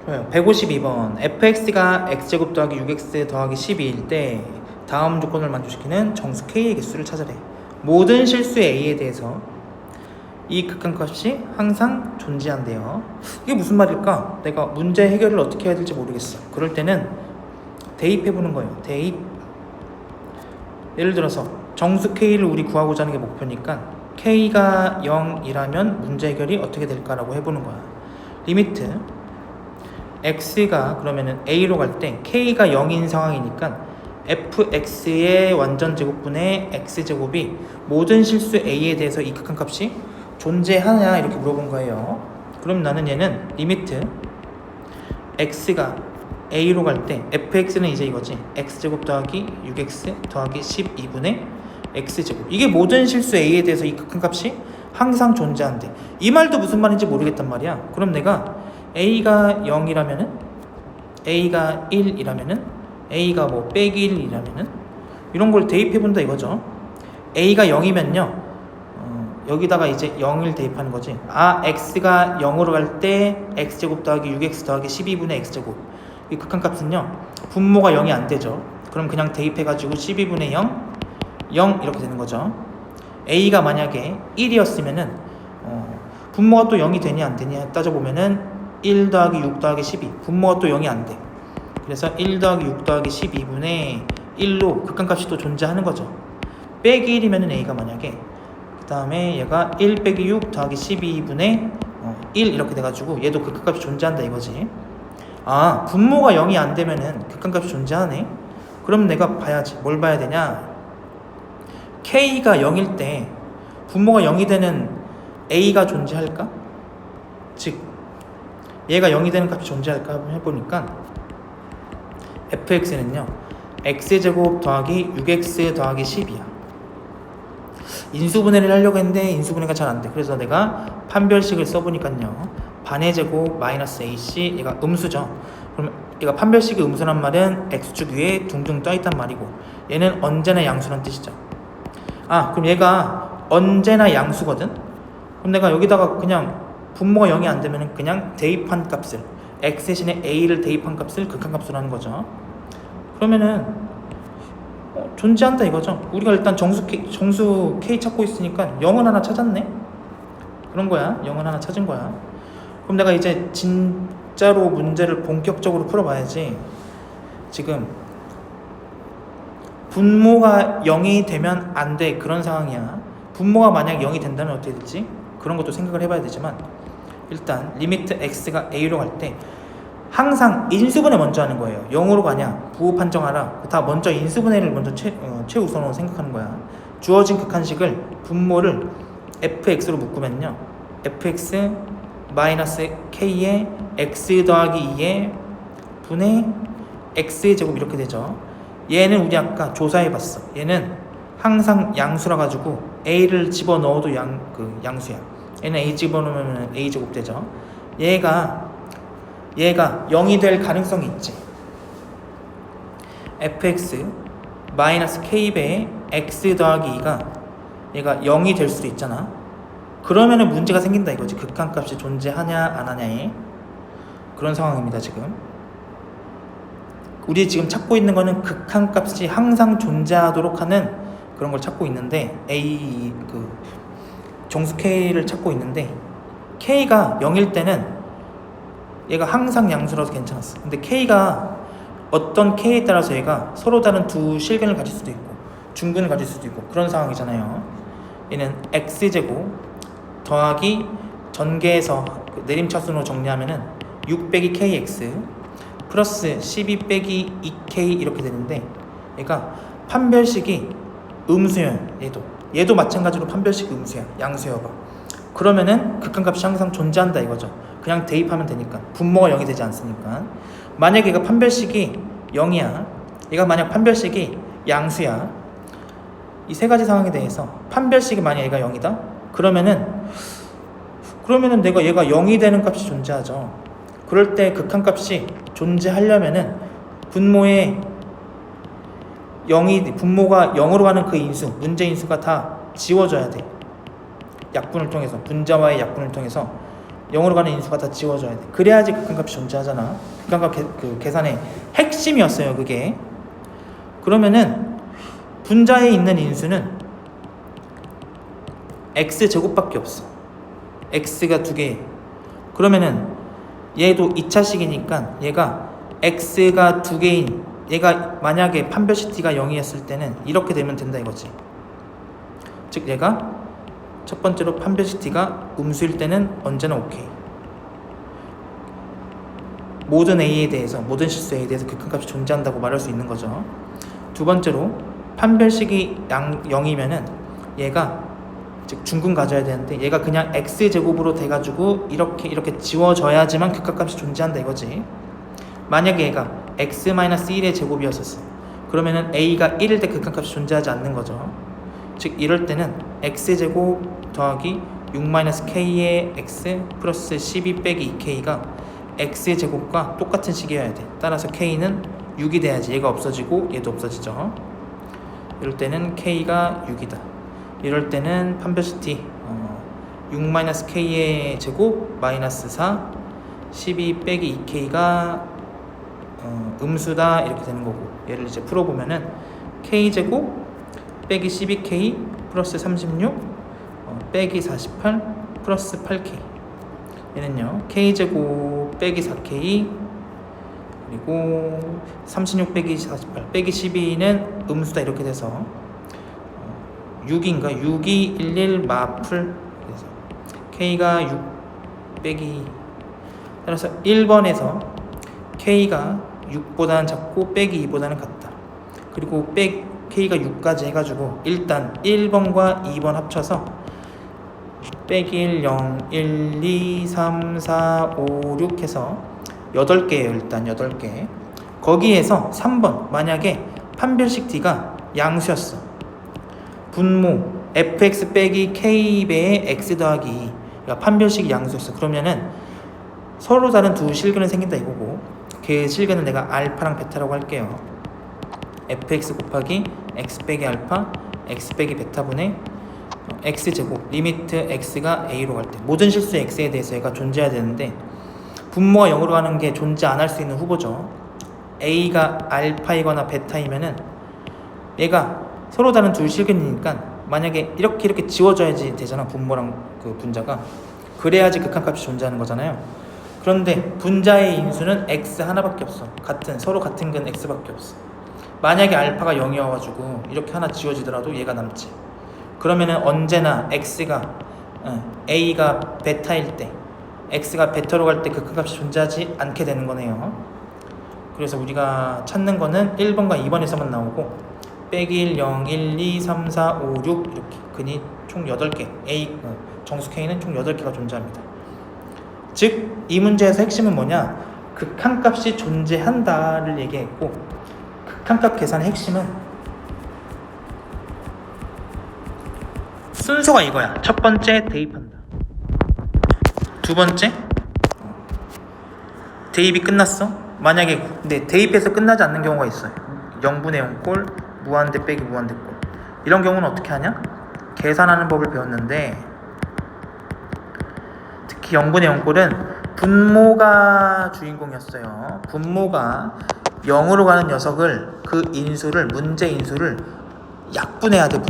좋아요. 152번 fx가 x제곱 더하기 6x 더하기 12일 때 다음 조건을 만족시키는 정수 k의 개수를 찾으래. 모든 실수 a에 대해서 이 극한값이 항상 존재한대요. 이게 무슨 말일까? 내가 문제 해결을 어떻게 해야 될지 모르겠어. 그럴 때는 대입해보는 거예요. 대입. 예를 들어서 정수 k를 우리 구하고자 하는 게 목표니까 k가 0이라면 문제 해결이 어떻게 될까라고 해보는 거야. 리미트 x가 그러면은 a로 갈 때 k가 0인 상황이니까 fx의 완전 제곱분의 x제곱이 모든 실수 a에 대해서 이 극한값이 존재하냐 이렇게 물어본 거예요. 그럼 나는 얘는 리미트 x가 a로 갈 때 fx는 이제 이거지. x제곱 더하기 6x 더하기 12분의 x제곱. 이게 모든 실수 a에 대해서 이 극한값이 항상 존재한대. 이 말도 무슨 말인지 모르겠단 말이야. 그럼 내가 a가 0이라면은 a가 1이라면은 a가 뭐 빼기 1이라면은 이런 걸 대입해본다 이거죠. a가 0이면요 여기다가 이제 0을 대입하는 거지. x가 0으로 갈 때 x제곱 더하기 6x 더하기 12분의 x제곱. 이 극한값은요 분모가 0이 안 되죠. 그럼 그냥 대입해가지고 12분의 0 0 이렇게 되는 거죠. a가 만약에 1이었으면은 분모가 또 0이 되냐 안 되냐 따져보면은 1 더하기 6 더하기 12 분모가 또 0이 안 돼. 그래서 1 더하기 6 더하기 12분의 1로 극한값이 또 존재하는 거죠. 빼기 1이면은 a가 만약에 그 다음에 얘가 1 빼기 6 더하기 12분의 1 이렇게 돼가지고 얘도 극한값이 존재한다 이거지. 아 분모가 0이 안 되면은 극한값이 존재하네. 그럼 내가 봐야지. 뭘 봐야 되냐. k가 0일 때 분모가 0이 되는 a가 존재할까? 즉 얘가 0이 되는 값이 존재할까 한번 해보니까 fx는요 x제곱 더하기 6x 더하기 10이야. 인수분해를 하려고 했는데 인수분해가 잘 안돼. 그래서 내가 판별식을 써보니까요 반의 제곱 마이너스 ac 얘가 음수죠. 그럼 얘가 판별식이 음수란 말은 x축 위에 둥둥 떠있단 말이고 얘는 언제나 양수란 뜻이죠. 아 그럼 얘가 언제나 양수거든. 그럼 내가 여기다가 그냥 분모가 0이 안 되면 그냥 대입한 값을 x 대신에 a를 대입한 값을 극한값으로 하는 거죠. 그러면은 존재한다 이거죠. 우리가 일단 정수 k 찾고 있으니까 0은 하나 찾았네. 그런 거야. 0은 하나 찾은 거야. 그럼 내가 이제 진짜로 문제를 본격적으로 풀어봐야지. 지금 분모가 0이 되면 안 돼 그런 상황이야. 분모가 만약 0이 된다면 어떻게 될지 그런 것도 생각을 해봐야 되지만 일단 리미트 x가 a로 갈 때 항상 인수분해 먼저 하는 거예요. 0으로 가냐 부호 판정하라. 다 먼저 인수분해를 먼저 최우선으로 생각하는 거야. 주어진 극한식을 분모를 fx로 묶으면요 fx 마이너스 k에 x 더하기 2에 분의 x제곱 이렇게 되죠. 얘는 우리 아까 조사해봤어. 얘는 항상 양수라 가지고 a를 집어넣어도 양수야. 얘는 a 집어넣으면 a제곱 되죠. 얘가 0이 될 가능성이 있지. fx 마이너스 k배의 x 더하기 2가 얘가 0이 될 수도 있잖아. 그러면은 문제가 생긴다 이거지. 극한값이 존재하냐 안 하냐에 그런 상황입니다. 지금 우리 지금 찾고 있는 거는 극한값이 항상 존재하도록 하는 그런 걸 찾고 있는데 정수 k를 찾고 있는데 k가 0일 때는 얘가 항상 양수라서 괜찮았어. 근데 k가 어떤 k에 따라서 얘가 서로 다른 두 실근을 가질 수도 있고 중근을 가질 수도 있고 그런 상황이잖아요. 얘는 x제곱 더하기 전개해서 내림차순으로 정리하면은 6 빼기 kx 플러스 12 빼기 2k 이렇게 되는데 얘가 판별식이 음수예요. 얘도 마찬가지로 판별식이 음수야. 양수여봐. 그러면은 극한값이 항상 존재한다 이거죠. 그냥 대입하면 되니까. 분모가 0이 되지 않으니까. 만약에 얘가 판별식이 0이야. 얘가 만약 판별식이 양수야. 이 세 가지 상황에 대해서 판별식이 만약 얘가 0이다. 그러면은 내가 얘가 0이 되는 값이 존재하죠. 그럴 때 극한값이 존재하려면은 분모가 0으로 가는 그 인수, 문제 인수가 다 지워져야 돼. 약분을 통해서, 분자와의 약분을 통해서 0으로 가는 인수가 다 지워져야 돼. 그래야지 극한값이 존재하잖아. 극한값 그 계산의 핵심이었어요, 그게. 그러면은 분자에 있는 인수는 x제곱밖에 없어. x가 2개. 그러면은 얘도 2차식이니까 얘가 x가 2개인, 얘가 만약에 판별식 t가 0이었을 때는 이렇게 되면 된다 이거지. 즉 얘가 첫 번째로 판별식 t가 음수일 때는 언제나 오케이. 모든 a에 대해서, 모든 실수 a에 대해서 극한값이 존재한다고 말할 수 있는 거죠. 두 번째로 판별식이 0이면은 얘가, 즉 중근 가져야 되는데 얘가 그냥 x제곱으로 돼가지고 이렇게 지워져야지만 극한값이 존재한다 이거지. 만약에 얘가 x-1의 제곱이었었어. 그러면은 a가 1일 때 극한값이 존재하지 않는 거죠. 즉 이럴 때는 x제곱 더하기 6-k의 x 플러스 12 빼기 2k가 x제곱과 똑같은 식이어야 돼. 따라서 k는 6이 돼야지 얘가 없어지고 얘도 없어지죠. 이럴 때는 k가 6이다. 이럴 때는 판별식 t 6-k의 제곱 마이너스 4 12 빼기 2k가 음수다 이렇게 되는 거고, 얘를 이제 풀어보면은 k제곱 빼기 12k 플러스 36 빼기 48 플러스 8k, 얘는요 k제곱 빼기 4k 그리고 36 빼기 48 빼기 12는 음수다 이렇게 돼서 6인가 6이 11 마풀, 그래서 k가 6 빼기, 따라서 1번에서 k가 6보다는 작고 빼기 2보다는 같다. 그리고 k가 6까지 해가지고 일단 1번과 2번 합쳐서 빼기 1, 0, 1, 2, 3, 4, 5, 6 해서 8개예요. 일단 8개. 거기에서 3번 만약에 판별식 t가 양수였어. 분모 fx 빼기 k배의 x 더하기 2, 그러니까 판별식이 양수였어. 그러면은 서로 다른 두 실근이 생긴다 이거고, 그 실근은 내가 알파랑 베타라고 할게요. fx 곱하기 x 빼기 알파 x 빼기 베타분의 x제곱 리미트 x가 a로 갈 때 모든 실수 x에 대해서 얘가 존재해야 되는데 분모가 0으로 가는 게 존재 안 할 수 있는 후보죠. a가 알파이거나 베타이면은 얘가 서로 다른 두 실근이니까 만약에 이렇게 지워져야지 되잖아, 분모랑 그 분자가. 그래야지 극한값이 존재하는 거잖아요. 그런데 분자의 인수는 x 하나밖에 없어. 서로 같은 근 x밖에 없어. 만약에 알파가 0이어가지고 이렇게 하나 지워지더라도 얘가 남지. 그러면은 언제나 x가 a가 베타일 때, x가 베타로 갈 때 극한값이 존재하지 않게 되는 거네요. 그래서 우리가 찾는 거는 1번과 2번에서만 나오고 빼기 1, 0, 1, 2, 3, 4, 5, 6 이렇게 근이 총 8개, 정수 k는 총 8개가 존재합니다. 즉 이 문제에서 핵심은 뭐냐? 극한값이 존재한다를 얘기했고, 극한값 계산의 핵심은 순서가 이거야. 첫 번째 대입한다. 두 번째 대입이 끝났어. 만약에 근데 대입해서 끝나지 않는 경우가 있어요. 0분의 0꼴 무한대 빼기 무한대 꼴. 이런 경우는 어떻게 하냐? 계산하는 법을 배웠는데, 특히 0분의 0꼴은 분모가 주인공이었어요. 분모가 0으로 가는 녀석을, 그 인수를, 문제 인수를 약분해야 돼.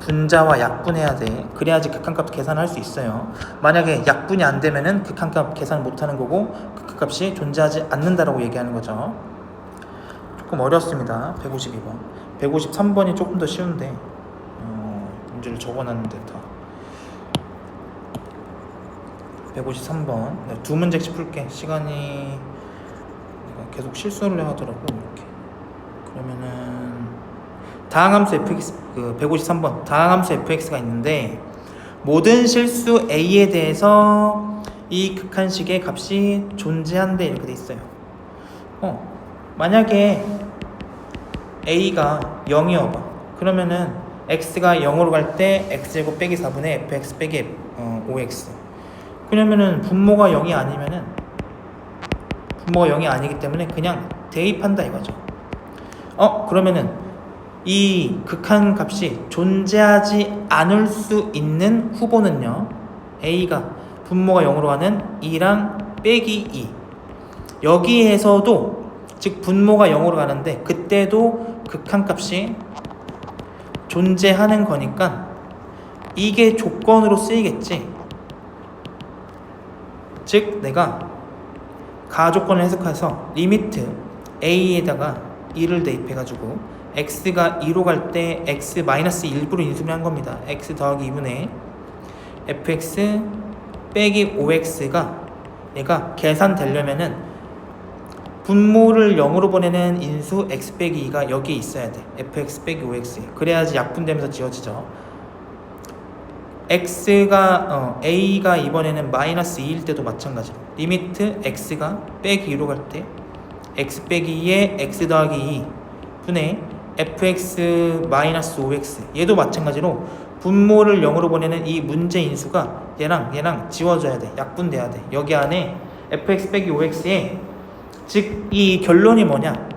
분자와 약분해야 돼. 그래야지 극한값 계산할 수 있어요. 만약에 약분이 안 되면은 극한값 계산 못 하는 거고 극한값이 존재하지 않는다라고 얘기하는 거죠. 조금 어렵습니다. 152번. 153번이 조금 더 쉬운데 문제를 적어놨는데 다. 153번. 네, 두 문제씩 풀게. 시간이 내가 계속 실수를 하더라고 이렇게. 그러면은 다항함수 fx, 153번 다항함수 fx가 있는데 모든 실수 a에 대해서 이 극한식의 값이 존재한대 이렇게 돼 있어요. 만약에 a가 0이어봐. 그러면은 x가 0으로 갈 때 x제곱 빼기 4분의 fx 빼기 5x. 그러면은 분모가 0이 아니면은 분모가 0이 아니기 때문에 그냥 대입한다 이거죠. 그러면은 이 극한 값이 존재하지 않을 수 있는 후보는요, a가 분모가 0으로 가는 2랑 빼기 2 여기에서도 즉 분모가 0으로 가는데 그때도 극한값이 존재하는 거니까 이게 조건으로 쓰이겠지. 즉 내가 가조건을 해석해서 리미트 a에다가 2를 대입해가지고 x가 2로 갈 때 x-1부로 인수를 한 겁니다. x 더하기 2분의 fx 빼기 5x가 얘가 계산되려면은 분모를 0으로 보내는 인수 x 빼기 2가 여기에 있어야 돼. fx 빼기 5x 그래야지 약분되면서 지워지죠. a가 이번에는 마이너스 2일 때도 마찬가지로 리미트 x가 빼기 2로 갈 때 x 빼기 2에 x 더하기 2 분의 fx 마이너스 5x 얘도 마찬가지로 분모를 0으로 보내는 이 문제 인수가 얘랑 지워져야 돼. 약분돼야 돼. 여기 안에 fx 빼기 5x에 즉 이 결론이 뭐냐,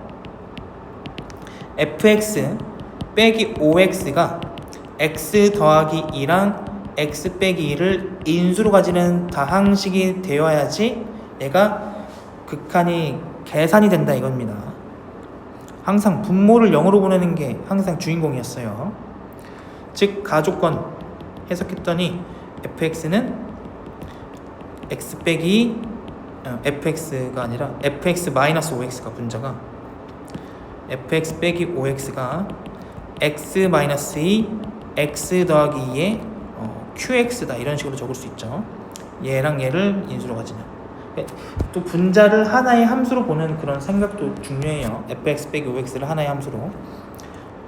fx 빼기 5x가 x 더하기 2랑 x 빼기 2를 인수로 가지는 다항식이 되어야지 얘가 극한이 계산이 된다 이겁니다. 항상 분모를 0으로 보내는 게 항상 주인공이었어요. 즉 가조건 해석했더니 fx는 x 빼기 fx가 아니라 fx 마이너스 5x가 분자가 fx 빼기 5x가 x 마이너스 2 x 더하기 2의 qx다 이런 식으로 적을 수 있죠. 얘랑 얘를 인수로 가지는. 또 분자를 하나의 함수로 보는 그런 생각도 중요해요. fx 빼기 5x를 하나의 함수로.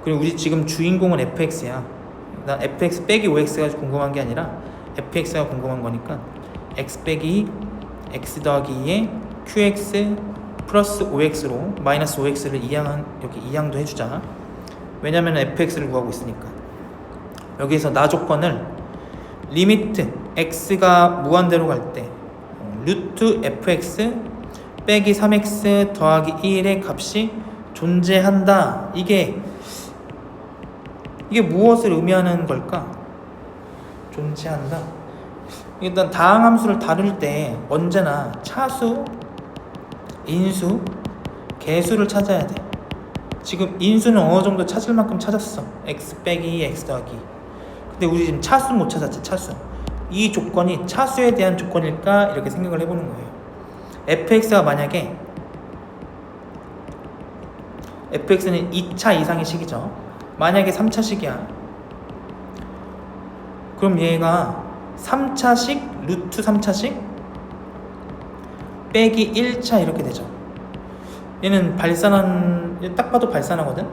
그리고 우리 지금 주인공은 fx야. 난 fx 빼기 5x가 궁금한 게 아니라 fx가 궁금한 거니까 x 빼기 x 더하기 2에 qx 플러스 5x로 마이너스 5x를 여기 이항도 해주자. 왜냐면 fx를 구하고 있으니까. 여기에서 나 조건을 리미트 x가 무한대로 갈 때 루트 fx 빼기 3x 더하기 1의 값이 존재한다. 이게 무엇을 의미하는 걸까? 존재한다. 일단 다항함수를 다룰 때 언제나 차수, 인수, 개수를 찾아야 돼. 지금 인수는 어느 정도 찾을 만큼 찾았어. x 빼기 x 더하기. 근데 우리 지금 차수는 못 찾았지. 차수. 이 조건이 차수에 대한 조건일까? 이렇게 생각을 해보는 거예요. fx가 만약에 fx는 2차 이상의 식이죠. 만약에 3차식이야. 그럼 얘가 3차식 루트 3차식 빼기 1차 이렇게 되죠. 얘는 딱 봐도 발산하거든.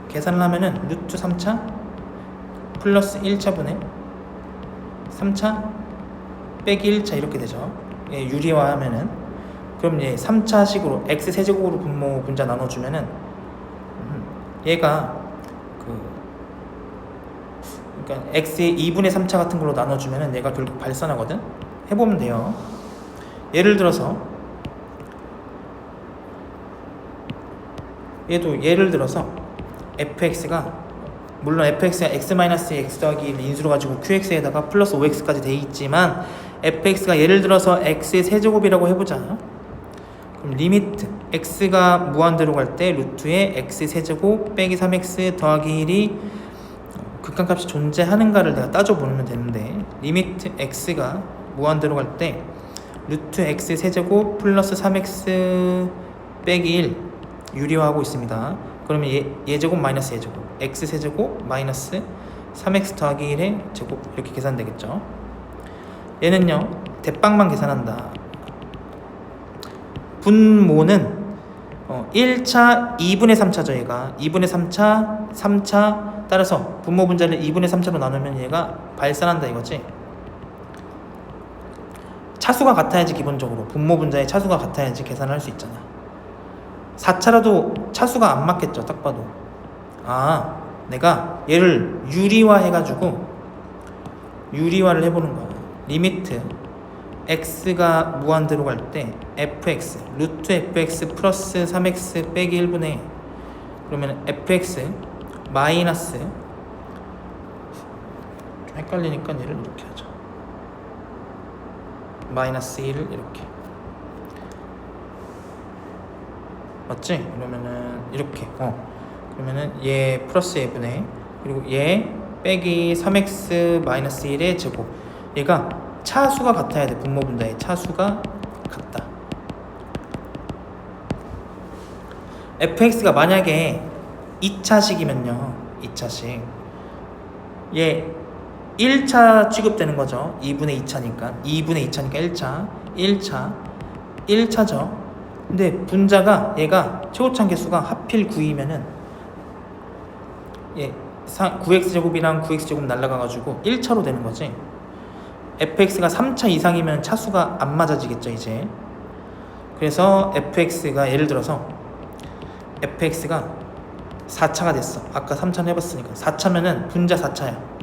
계산을 하면은 루트 3차 플러스 1차분의 3차 빼기 1차 이렇게 되죠. 얘 유리화하면은. 그럼 얘 3차식으로 x 세제곱으로 분모 분자 나눠주면은 얘가 그러니까 x의 2분의 3차 같은 걸로 나눠주면은 얘가 결국 발산하거든. 해보면 돼요. 예를 들어서 예를 들어서 fx가 물론 fx가 x-x 더하기 1 인수로 가지고 qx에다가 플러스 5x까지 돼 있지만 fx가 예를 들어서 x의 세제곱이라고 해보자. 그럼 리미트 x가 무한대로 갈 때 루트에 x 세제곱 빼기 3x 더하기 1이 극한값이 존재하는가를 내가 따져보면 되는데 리미트 x가 무한대로 갈 때 루트 x 세제곱 플러스 3x 빼기 1 유리화하고 있습니다. 그러면 얘제곱 마이너스 얘제곱 x 세제곱 마이너스 3x 더하기 1의 제곱 이렇게 계산되겠죠. 얘는요 대빵만 계산한다. 분모는 1차 2분의 3차죠. 얘가 2분의 3차 3차 따라서 분모 분자를 2분의 3차로 나누면 얘가 발산한다 이거지. 차수가 같아야지 기본적으로 분모 분자의 차수가 같아야지 계산을 할 수 있잖아. 4차라도 차수가 안 맞겠죠. 딱 봐도. 아 내가 얘를 유리화 해가지고 유리화를 해보는 거야. 리미트 x가 무한대로 갈 때 fx 루트 fx 플러스 3x 빼기 1분의 그러면 fx 마이너스 좀 헷갈리니까 얘를 이렇게 하자. 마이너스 1 이렇게 맞지? 그러면은 이렇게 그러면은 얘 플러스 얘분의 그리고 얘 빼기 3x 마이너스 1의 제곱 얘가 차수가 같아야 돼. 분모분자의 차수가 같다. fx가 만약에 2차식이면요 2차식 얘 1차 취급되는 거죠. 2분의 2차니까 1차죠. 근데 분자가 얘가 최고차항 개수가 하필 9이면은 얘 9x제곱이랑 9x제곱 날라가가지고 1차로 되는 거지. fx가 3차 이상이면 차수가 안 맞아지겠죠 이제. 그래서 fx가 예를 들어서 fx가 4차가 됐어. 아까 3차는 해봤으니까 4차면은 분자 4차야.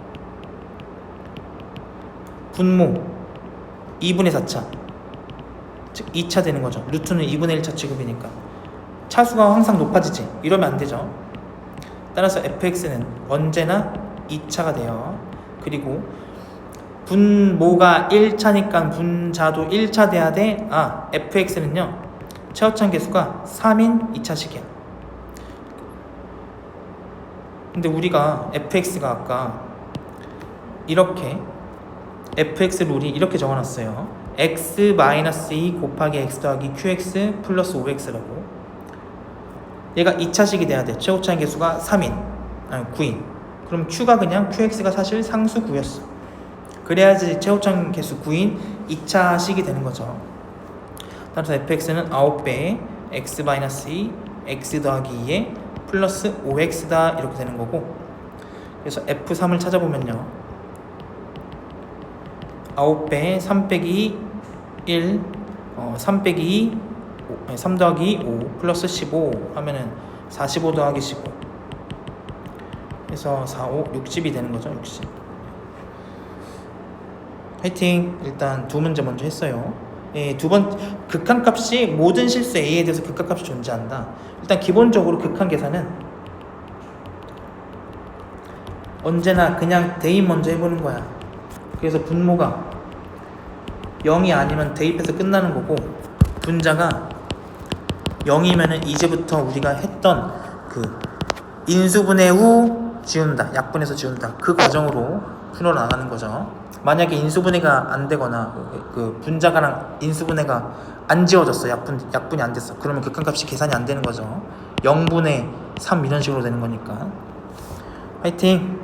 분모 2분의 4차 즉 2차 되는 거죠. 루트는 2분의 1차 취급이니까 차수가 항상 높아지지. 이러면 안 되죠. 따라서 fx는 언제나 2차가 돼요. 그리고 분모가 1차니까 분자도 1차 돼야 돼. fx는요 최하차항 개수가 3인 2차식이야. 근데 우리가 fx가 아까 이렇게 fx 룰이 이렇게 적어놨어요. x-2 곱하기 x 더하기 qx 플러스 5x라고. 얘가 2차식이 돼야 돼. 최고차항 개수가 3인 9인. 그럼 q가 그냥 qx가 사실 상수 9였어. 그래야지 최고차항 개수 9인 2차식이 되는 거죠. 따라서 fx는 9배의 x-2 x 더하기 2에 플러스 5x다 이렇게 되는 거고. 그래서 f3을 찾아보면요 9배에 3 빼기 1 3 빼기 2 3 더하기 5 플러스 15 하면은 45 더하기 15 그래서 4, 5, 60이 되는 거죠. 60. 화이팅. 일단 두 문제 먼저 했어요. 두 번 극한값이 모든 실수 A에 대해서 극한값이 존재한다. 일단 기본적으로 극한 계산은 언제나 그냥 대입 먼저 해보는 거야. 그래서 분모가 0이 아니면 대입해서 끝나는 거고 분자가 0이면은 이제부터 우리가 했던 그 인수분해 후 지운다, 약분해서 지운다 그 과정으로 풀어나가는 거죠. 만약에 인수분해가 안 되거나 그 분자가랑 인수분해가 안 지워졌어, 약분이 안 됐어. 그러면 극한값이 계산이 안 되는 거죠. 0분의 3 이런 식으로 되는 거니까. 화이팅!